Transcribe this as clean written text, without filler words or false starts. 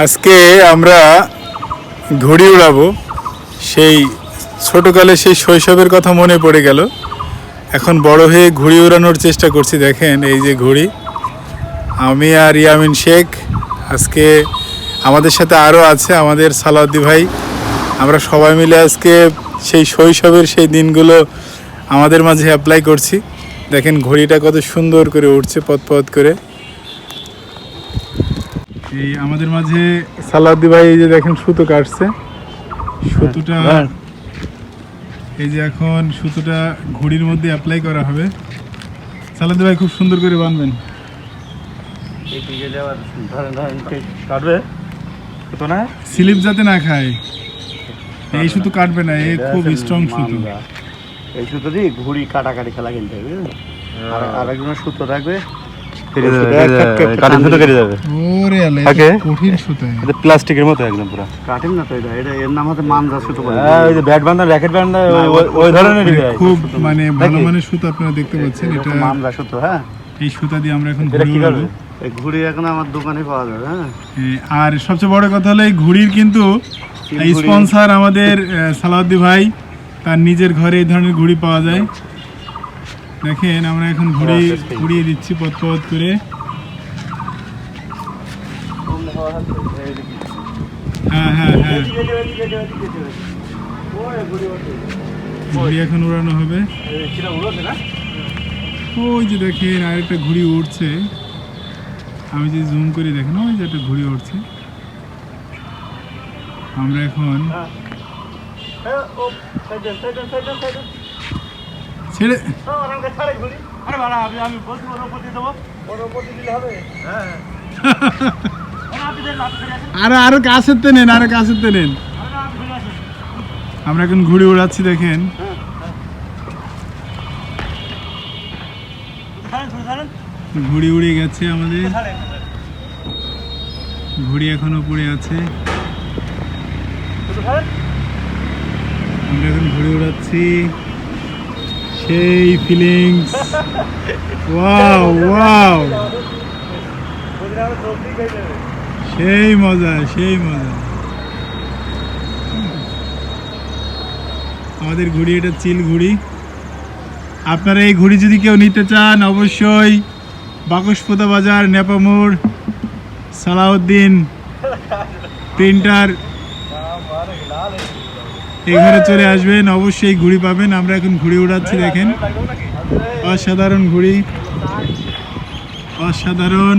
আজকে আমরা ঘুড়ি উড়াবো। সেই ছোটকালে সেই শৈশবের কথা মনে পড়ে গেল। এখন বড় হয়ে ঘুড়ি উড়ানোর চেষ্টা করছি। দেখেন এই যে ঘুড়ি, আমি আর ইয়ামিন শেখ। আজকে আমাদের সাথে আরও আছে আমাদের সালাউদ্দি ভাই। আমরা সবাই মিলে আজকে সেই শৈশবের সেই দিনগুলো আমাদের মাঝে অ্যাপ্লাই করছি। দেখেন ঘুড়িটা কত সুন্দর করে উঠছে পথ পথ করে। এই আমাদের মাঝে সালাউদ্দি ভাই এই যে দেখেন সুতো কাটছে। সুতোটা এই যে এখন সুতোটা ঘুড়ির মধ্যে অ্যাপ্লাই করা হবে। সালাউদ্দি ভাই খুব সুন্দর করে বাঁধবেন। স্লিপ যাতে না খায় এই সুতো কাটবে না, এই খুব স্ট্রং সুতো। এই সুতো দিয়ে ঘুড়ি কাটাকাটি খেলা কিনতে হবে। আর একজনের সুতো থাকবে, প্লাস্টিকের মতো একদম পুরো কাটেন না তো। এটা এর নাম হচ্ছে মানজা সুতো। ওই যে ব্যাট বাঁধা র্যাকেট বাঁধা ওই ধরনের খুব মানে ভালো মানের সুতো আপনারা দেখতে পাচ্ছেন। এটা মানজা সুতো। হ্যাঁ, এই সুতা দিয়ে আমরা এখন ঘুড়ি উড়াবো। এই ঘুড়ি এখন আমার দোকানে পাওয়া যাবে। হ্যাঁ, আর সবচেয়ে বড় কথা হলো এই ঘুড়ির কিন্তু স্পন্সর আমাদের সালাউদ্দি ভাই। তার নিজের ঘরে এই ধরনের ঘুড়ি পাওয়া যায়। দেখেন আমরা এখন ঘুড়ি উড়িয়ে দিচ্ছি পথ পথ করে। হ্যাঁ হ্যাঁ হ্যাঁ, ঘুড়ি এখন উড়ানো হবে। ওই যে দেখেন আরেকটা ঘুড়ি উড়ছে। আমি যে জুম করে দেখেন ওই যে একটা ঘুড়ি উড়ছে। আমরা এখন ছেড়ে আরো কাছেতে নেন, আরো কাছেতে নেন। আমরা এখন ঘুড়ি উড়াচ্ছি দেখেন। ঘুড়ি উড়ে গেছে আমাদের, ঘুড়ি এখনো পড়ে আছে। আমরা এখন ঘুড়ি উড়াচ্ছি। সেই ফিলিংস, ওয়াও ওয়াও, সেই মজা সেই মজা। আমাদের ঘুড়ি এটা চিল ঘুড়ি। আপনারা এই ঘুড়ি যদি কেউ নিতে চান অবশ্যই বাকশপোতা বাজার, নেপামোড়, সালাউদ্দিন প্রিন্টার এখানে চলে আসবেন, অবশ্যই ঘুড়ি পাবেন। আমরা এখন ঘুড়ি উড়াচ্ছি দেখেন, অসাধারণ ঘুড়ি, অসাধারণ।